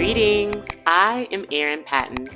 Greetings, I am Erin Patton,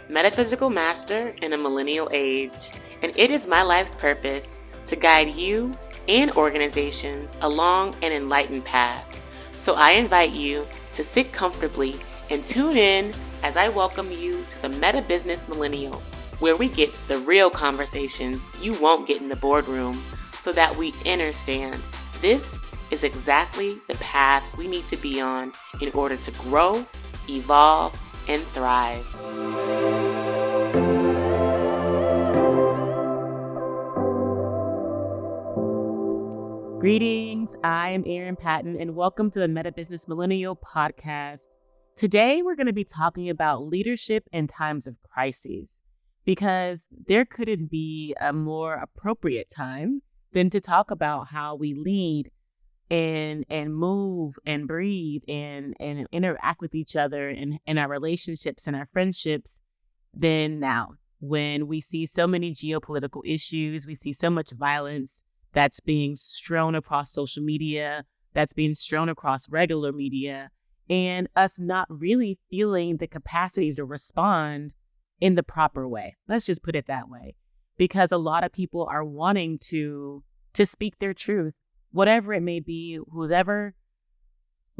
metaphysical master in a millennial age, and it is my life's purpose to guide you and organizations along an enlightened path. So I invite you to sit comfortably and tune in as I welcome you to the Meta Business Millennial, where we get the real conversations you won't get in the boardroom so that we understand this is exactly the path we need to be on in order to grow, evolve, and thrive. Greetings, I am Erin Patton, and welcome to the Meta Business Millennial podcast. Today, we're going to be talking about leadership in times of crises, because there couldn't be a more appropriate time than to talk about how we lead and move and breathe and interact with each other in our relationships and our friendships than now, when we see so many geopolitical issues, we see so much violence that's being strewn across social media, that's being strewn across regular media, and us not really feeling the capacity to respond in the proper way. Let's just put it that way, because a lot of people are wanting to speak their truth, whatever it may be, whoever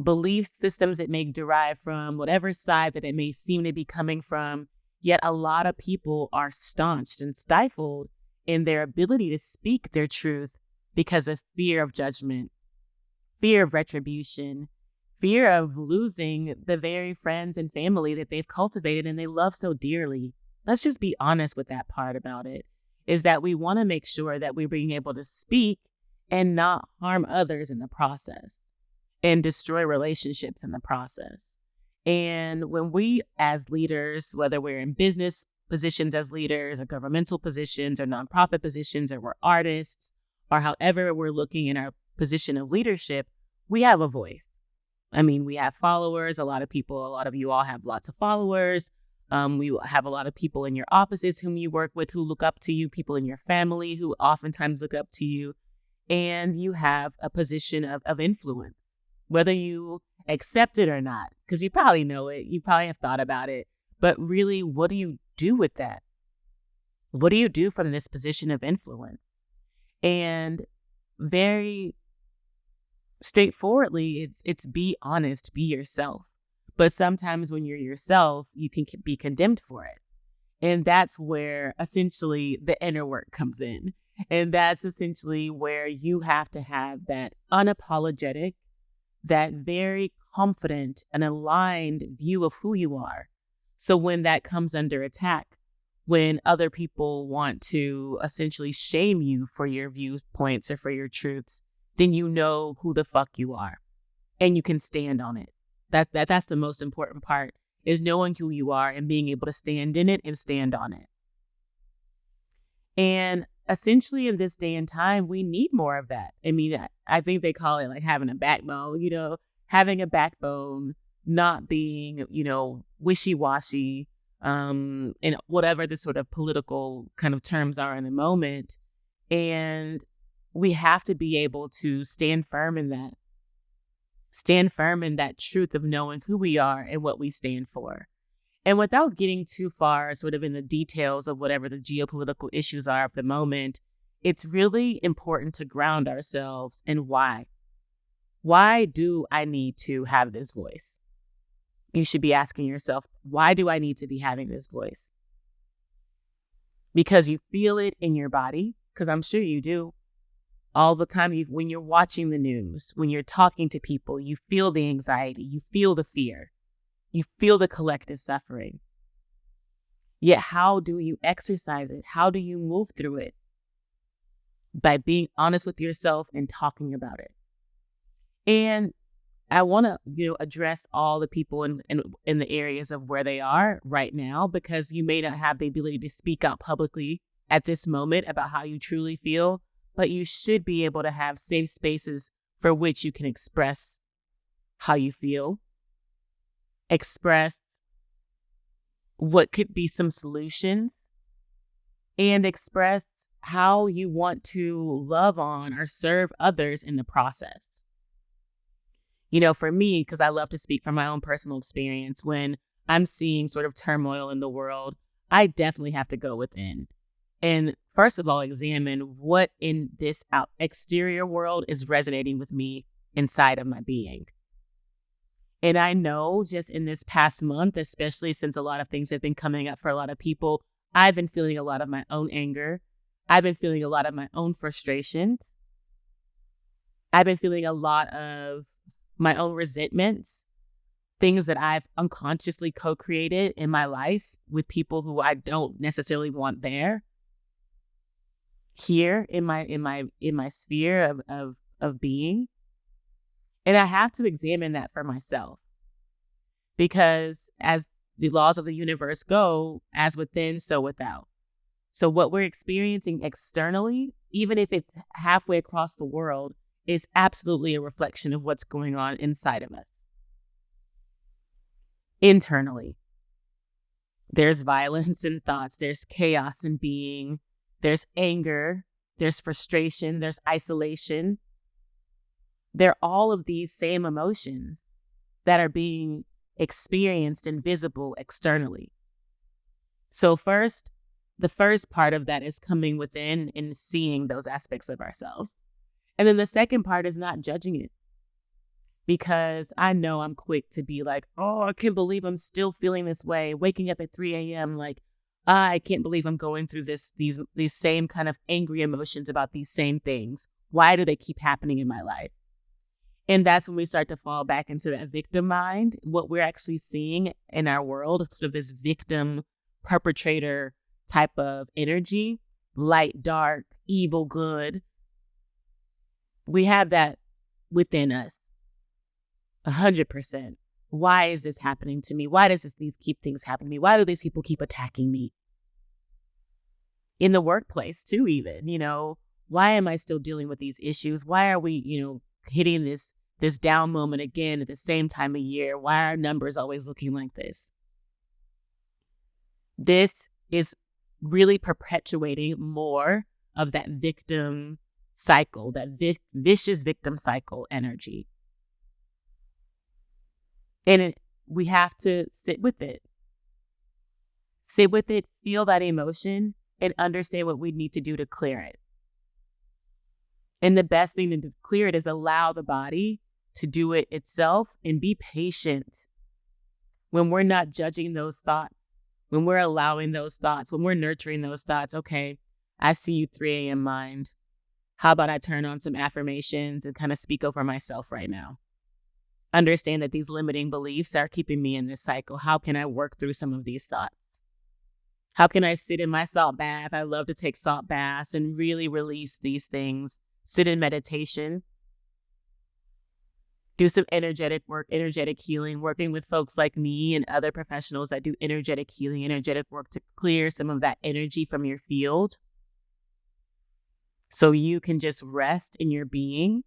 belief systems it may derive from, whatever side that it may seem to be coming from. Yet a lot of people are staunched and stifled in their ability to speak their truth because of fear of judgment, fear of retribution, fear of losing the very friends and family that they've cultivated and they love so dearly. Let's just be honest with that part about it, is that we want to make sure that we're being able to speak and not harm others in the process and destroy relationships in the process. And when we as leaders, whether we're in business positions as leaders or governmental positions or nonprofit positions, or we're artists, or however we're looking in our position of leadership, we have a voice. I mean, we have followers. A lot of you all have lots of followers. We have a lot of people in your offices whom you work with who look up to you, people in your family who oftentimes look up to you. And you have a position of influence, whether you accept it or not, because you probably know it. You probably have thought about it. But really, what do you do with that? What do you do from this position of influence? And very straightforwardly, it's be honest, be yourself. But sometimes when you're yourself, you can be condemned for it. And that's where essentially the inner work comes in. And that's essentially where you have to have that unapologetic, that very confident and aligned view of who you are. So when that comes under attack, when other people want to essentially shame you for your viewpoints or for your truths, then you know who the fuck you are and you can stand on it. That's the most important part, is knowing who you are and being able to stand in it and stand on it. And essentially in this day and time, we need more of that. I mean, I think they call it like having a backbone, having a backbone, not being, wishy-washy, and whatever the sort of political kind of terms are in the moment. And we have to be able to stand firm in that truth of knowing who we are and what we stand for. And without getting too far sort of in the details of whatever the geopolitical issues are of the moment, it's really important to ground ourselves in why. Why do I need to have this voice? You should be asking yourself, why do I need to be having this voice? Because you feel it in your body, because I'm sure you do. All the time, when you're watching the news, when you're talking to people, you feel the anxiety, you feel the fear. You feel the collective suffering. Yet how do you exercise it? How do you move through it? By being honest with yourself and talking about it. And I want to, address all the people in the areas of where they are right now, because you may not have the ability to speak out publicly at this moment about how you truly feel, but you should be able to have safe spaces for which you can express how you feel. Express what could be some solutions, and express how you want to love on or serve others in the process. For me, because I love to speak from my own personal experience, when I'm seeing sort of turmoil in the world, I definitely have to go within. And first of all, examine what in this exterior world is resonating with me inside of my being. And I know just in this past month, especially since a lot of things have been coming up for a lot of people, I've been feeling a lot of my own anger. I've been feeling a lot of my own frustrations. I've been feeling a lot of my own resentments, things that I've unconsciously co-created in my life with people who I don't necessarily want there. Here in my sphere of being. And I have to examine that for myself, because as the laws of the universe go, as within, so without. So what we're experiencing externally, even if it's halfway across the world, is absolutely a reflection of what's going on inside of us. Internally, there's violence in thoughts, there's chaos in being, there's anger, there's frustration, there's isolation. They're all of these same emotions that are being experienced and visible externally. So the first part of that is coming within and seeing those aspects of ourselves. And then the second part is not judging it. Because I know I'm quick to be like, oh, I can't believe I'm still feeling this way. Waking up at 3 a.m. like, I can't believe I'm going through these same kind of angry emotions about these same things. Why do they keep happening in my life? And that's when we start to fall back into that victim mind. What we're actually seeing in our world is sort of this victim perpetrator type of energy, light, dark, evil, good. We have that within us, 100%. Why is this happening to me? Why does these keep things happening to me? Why do these people keep attacking me? In the workplace too, even, why am I still dealing with these issues? Why are we, hitting this down moment again at the same time of year? Why are our numbers always looking like this? This is really perpetuating more of that victim cycle, that vicious victim cycle energy. And we have to sit with it. Sit with it, feel that emotion, and understand what we need to do to clear it. And the best thing to clear it is allow the body to do it itself and be patient when we're not judging those thoughts, when we're allowing those thoughts, when we're nurturing those thoughts. Okay, I see you 3 a.m. mind. How about I turn on some affirmations and kind of speak over myself right now? Understand that these limiting beliefs are keeping me in this cycle. How can I work through some of these thoughts? How can I sit in my salt bath? I love to take salt baths and really release these things. Sit in meditation. Do some energetic work, energetic healing, working with folks like me and other professionals that do energetic healing, energetic work to clear some of that energy from your field so you can just rest in your being.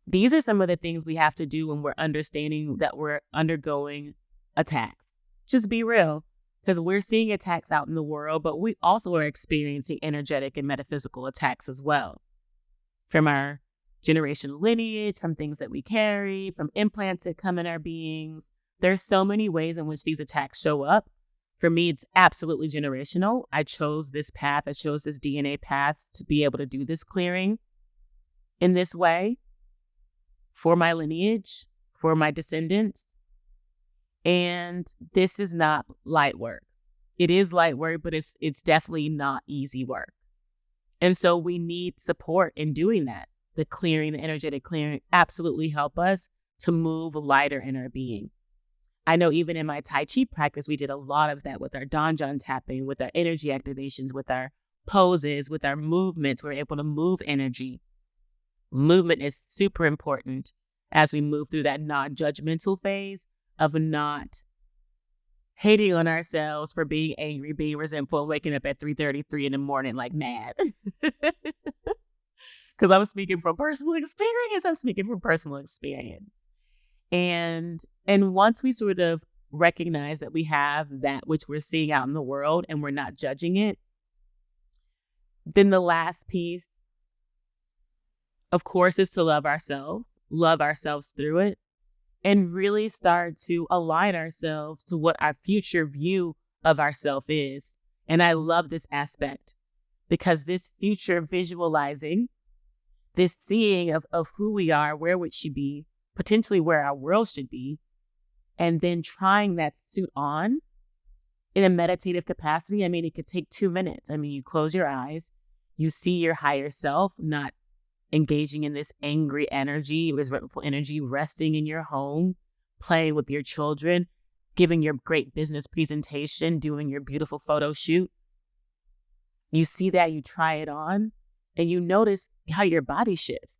These are some of the things we have to do when we're understanding that we're undergoing attacks. Just be real, because we're seeing attacks out in the world, but we also are experiencing energetic and metaphysical attacks as well. From our generational lineage, from things that we carry, from implants that come in our beings. There's so many ways in which these attacks show up. For me, it's absolutely generational. I chose this path. I chose this DNA path to be able to do this clearing in this way for my lineage, for my descendants. And this is not light work. It is light work, but it's definitely not easy work. And so we need support in doing that. The clearing, the energetic clearing absolutely help us to move lighter in our being. I know even in my Tai Chi practice, we did a lot of that with our Donjon tapping, with our energy activations, with our poses, with our movements. We're able to move energy. Movement is super important as we move through that non-judgmental phase of not hating on ourselves for being angry, being resentful, and waking up at 3:33 in the morning like mad. Because I'm speaking from personal experience. And once we sort of recognize that we have that which we're seeing out in the world and we're not judging it, then the last piece, of course, is to love ourselves. love ourselves through it, and really start to align ourselves to what our future view of ourself is. And I love this aspect because this future visualizing, this seeing of who we are, where we should be, potentially where our world should be, and then trying that suit on in a meditative capacity. I mean, it could take 2 minutes. I mean, you close your eyes, you see your higher self, not engaging in this angry energy, resentful energy, resting in your home, playing with your children, giving your great business presentation, doing your beautiful photo shoot. You see that, you try it on, and you notice how your body shifts.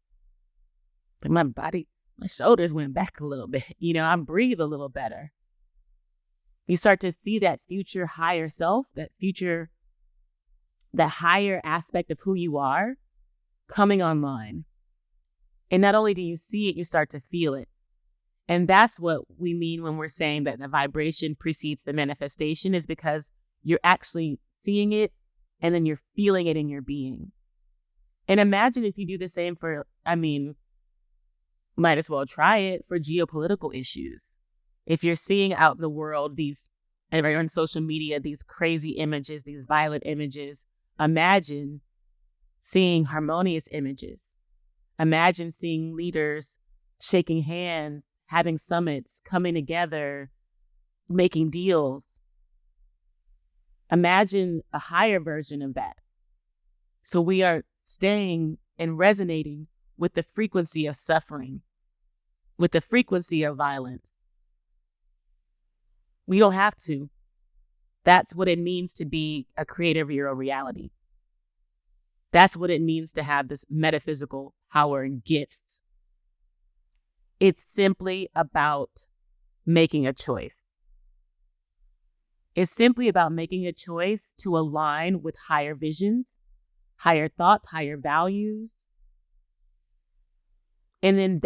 Like my shoulders went back a little bit. I breathe a little better. You start to see that future higher self, that higher aspect of who you are coming online. And not only do you see it, you start to feel it. And that's what we mean when we're saying that the vibration precedes the manifestation, is because you're actually seeing it and then you're feeling it in your being. And imagine if you do the same might as well try it for geopolitical issues. If you're seeing out in the world on social media, these crazy images, these violent images, imagine seeing harmonious images. Imagine seeing leaders shaking hands, having summits, coming together, making deals. Imagine a higher version of that. So we are staying and resonating with the frequency of suffering, with the frequency of violence. We don't have to. That's what it means to be a creator of your own reality. That's what it means to have this metaphysical power and gifts. It's simply about making a choice. It's simply about making a choice to align with higher visions, higher thoughts, higher values. And then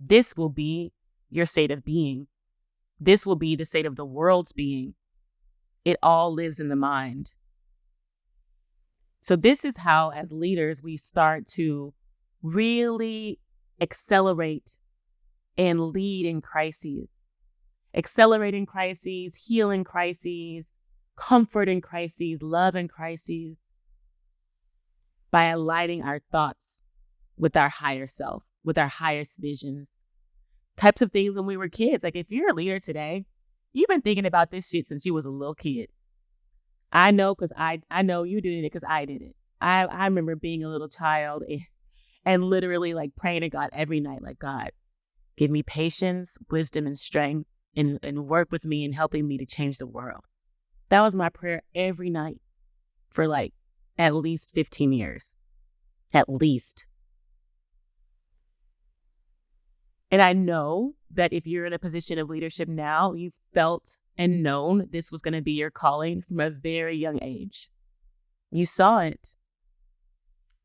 this will be your state of being. This will be the state of the world's being. It all lives in the mind. So this is how, as leaders, we start to really accelerate and lead in crises. Accelerate in crises, heal in crises, comfort in crises, love in crises, by aligning our thoughts with our higher self, with our highest visions. Types of things when we were kids. Like if you're a leader today, you've been thinking about this shit since you was a little kid. I know because I know you did it because I did it. I remember being a little child and literally like praying to God every night, like, God, give me patience, wisdom, and strength, and work with me in helping me to change the world. That was my prayer every night for like at least 15 years. At least. And I know that if you're in a position of leadership now, you've felt and known this was going to be your calling from a very young age. You saw it.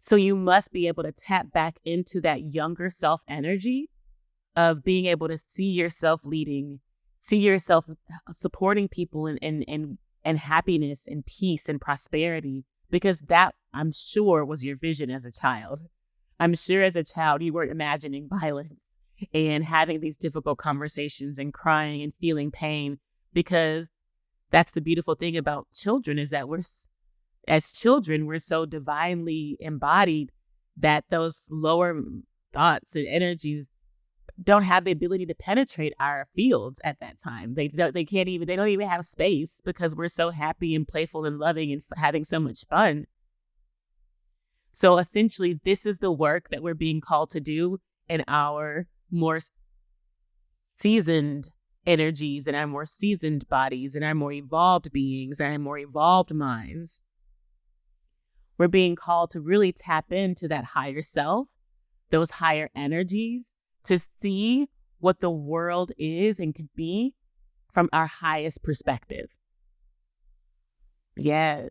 So you must be able to tap back into that younger self energy of being able to see yourself leading, see yourself supporting people in happiness and peace and prosperity, because that, I'm sure, was your vision as a child. I'm sure as a child you weren't imagining violence and having these difficult conversations and crying and feeling pain, because that's the beautiful thing about children, is that as children, we're so divinely embodied that those lower thoughts and energies don't have the ability to penetrate our fields at that time. They don't even have space, because we're so happy and playful and loving and having so much fun. So essentially, this is the work that we're being called to do in our more seasoned energies and our more seasoned bodies and our more evolved beings and our more evolved minds. We're being called to really tap into that higher self, those higher energies, to see what the world is and could be from our highest perspective. Yes.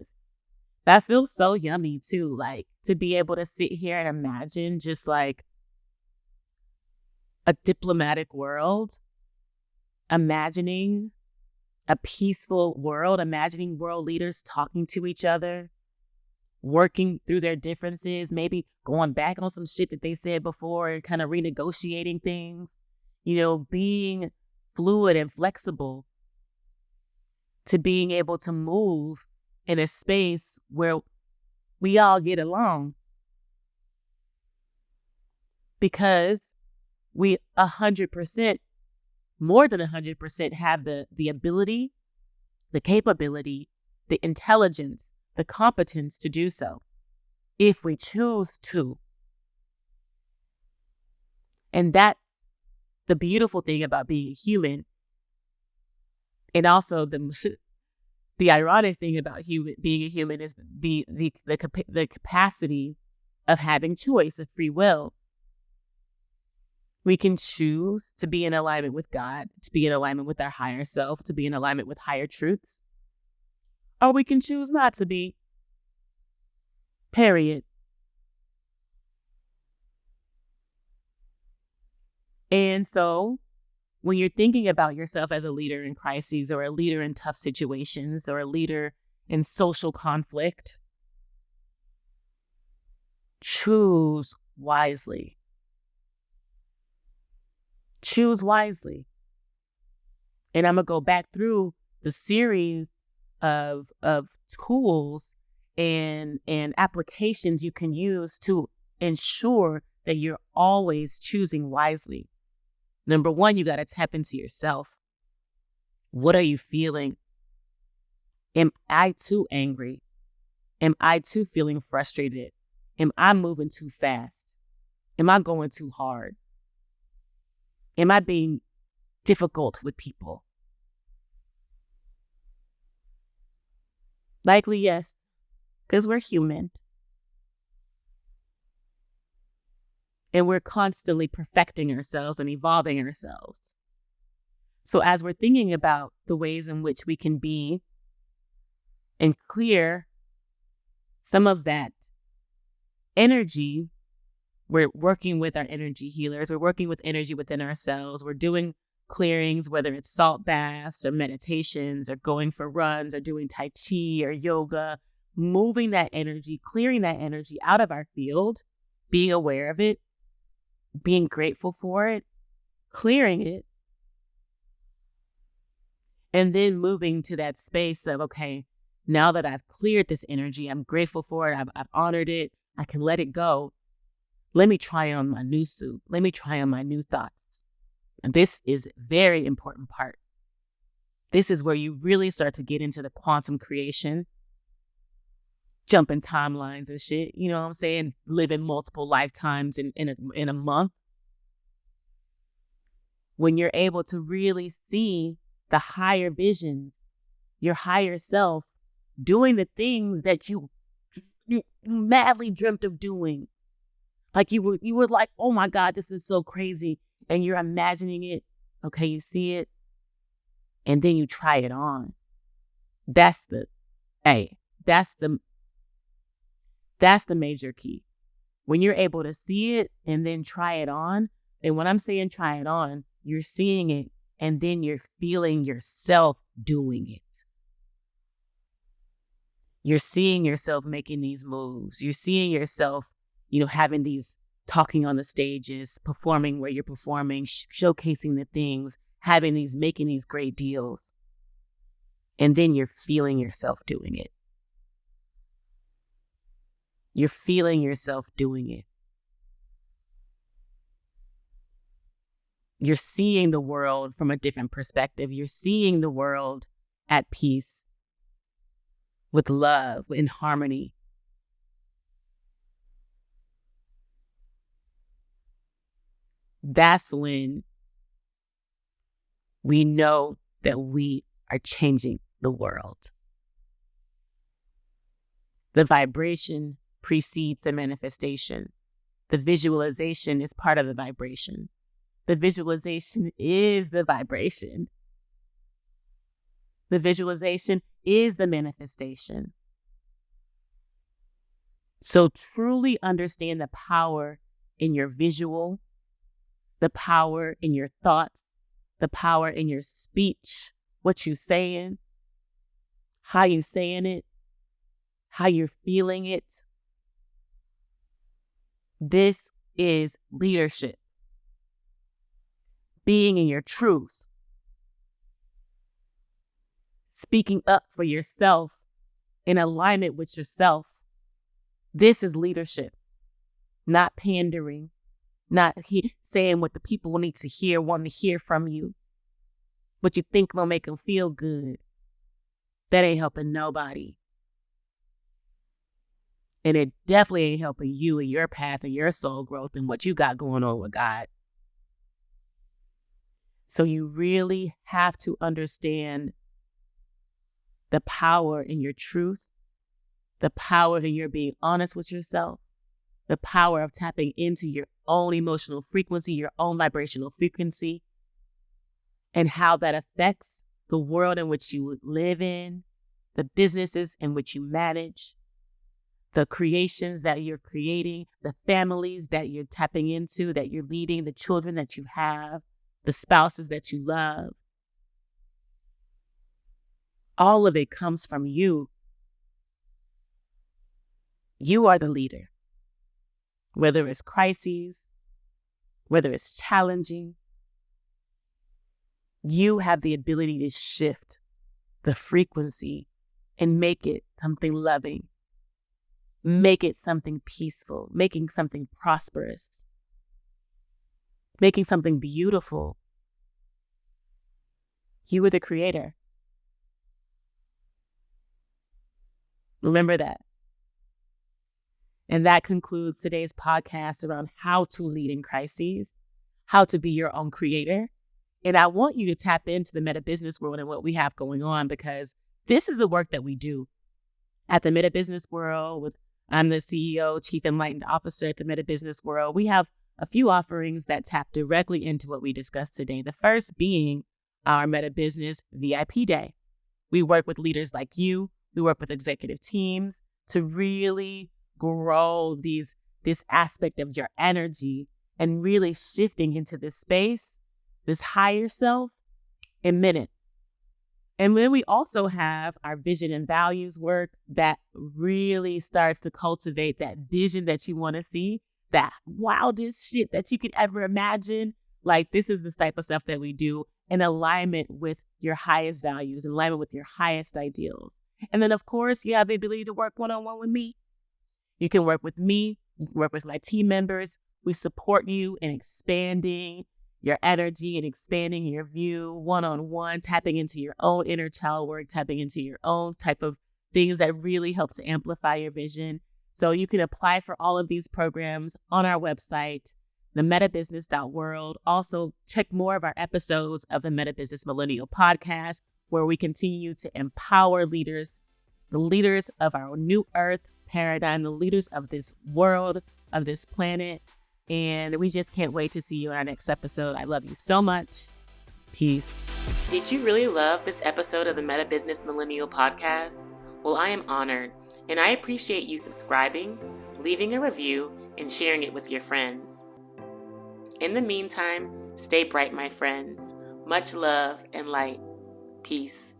That feels so yummy too, like to be able to sit here and imagine just like a diplomatic world, imagining a peaceful world, imagining world leaders talking to each other, working through their differences, maybe going back on some shit that they said before and kind of renegotiating things, being fluid and flexible to being able to move in a space where we all get along. Because we 100%, more than 100% have the ability, the capability, the intelligence, the competence to do so if we choose to. And that's the beautiful thing about being human. And also the ironic thing about being a human is the capacity of having choice, of free will. We can choose to be in alignment with God, to be in alignment with our higher self, to be in alignment with higher truths. Or we can choose not to be. Period. And so when you're thinking about yourself as a leader in crises, or a leader in tough situations, or a leader in social conflict, choose wisely. Choose wisely. And I'm going to go back through the series of tools and applications you can use to ensure that you're always choosing wisely. Number one, you got to tap into yourself. What are you feeling? Am I too angry? Am I too feeling frustrated? Am I moving too fast? Am I going too hard? Am I being difficult with people? Likely yes, because we're human. And we're constantly perfecting ourselves and evolving ourselves. So as we're thinking about the ways in which we can be and clear some of that energy, we're working with our energy healers. We're working with energy within ourselves. We're doing clearings, whether it's salt baths or meditations or going for runs or doing Tai Chi or yoga, moving that energy, clearing that energy out of our field, being aware of it, being grateful for it, clearing it, and then moving to that space of, okay, now that I've cleared this energy, I'm grateful for it, I've honored it, I can let it go. Let me try on my new suit. Let me try on my new thoughts. And this is a very important part. This is where you really start to get into the quantum creation, jumping timelines and shit, you know what I'm saying? Living multiple lifetimes in a month. When you're able to really see the higher vision, your higher self, doing the things that you madly dreamt of doing. Like you were like, oh my God, this is so crazy. And you're imagining it. Okay, you see it. And then you try it on. That's the major key. When you're able to see it and then try it on, and when I'm saying try it on, you're seeing it and then you're feeling yourself doing it. You're seeing yourself making these moves. You're seeing yourself, having these, talking on the stages, performing where you're performing, showcasing the things, making these great deals. And then you're feeling yourself doing it. You're feeling yourself doing it. You're seeing the world from a different perspective. You're seeing the world at peace, with love, in harmony. That's when we know that we are changing the world. The vibration precedes the manifestation. The visualization is part of the vibration. The visualization is the vibration. The visualization is the manifestation. So truly understand the power in your visual, the power in your thoughts, the power in your speech, what you saying, how you saying it, how you're feeling it. This is leadership. Being in your truth. Speaking up for yourself in alignment with yourself. This is leadership. Not pandering. Not saying what the people need to hear, want to hear from you. What you think will make them feel good. That ain't helping nobody. And it definitely ain't helping you and your path and your soul growth and what you got going on with God. So you really have to understand the power in your truth, the power in your being honest with yourself, the power of tapping into your own emotional frequency, your own vibrational frequency, and how that affects the world in which you live in, the businesses in which you manage, the creations that you're creating, the families that you're tapping into, that you're leading, the children that you have, the spouses that you love. All of it comes from you. You are the leader. Whether it's crises, whether it's challenging, you have the ability to shift the frequency and make it something loving, make it something peaceful, making something prosperous, making something beautiful. You are the creator. Remember that. And that concludes today's podcast around how to lead in crises, how to be your own creator. And I want you to tap into the Meta Business World and what we have going on, because this is the work that we do at the Meta Business World. I'm the CEO, Chief Enlightened Officer at the Meta Business World. We have a few offerings that tap directly into what we discussed today. The first being our Meta Business VIP Day. We work with leaders like you. We work with executive teams to really grow this aspect of your energy and really shifting into this space, this higher self, in minutes. And then we also have our vision and values work that really starts to cultivate that vision that you want to see, that wildest shit that you could ever imagine. Like, this is the type of stuff that we do in alignment with your highest values, in alignment with your highest ideals. And then, of course, you have the ability to work one-on-one with me. You can work with me. You can work with my team members. We support you in expanding your energy and expanding your view one-on-one, tapping into your own inner child work, tapping into your own type of things that really help to amplify your vision. So you can apply for all of these programs on our website, themetabusiness.world. Also, check more of our episodes of the Meta Business Millennial podcast, where we continue to empower leaders, the leaders of our new earth paradigm, the leaders of this world, of this planet. And we just can't wait to see you in our next episode. I love you so much. Peace. Did you really love this episode of the Meta Business Millennial podcast? Well, I am honored, and I appreciate you subscribing, leaving a review, and sharing it with your friends. In the meantime, stay bright, my friends. Much love and light. Peace.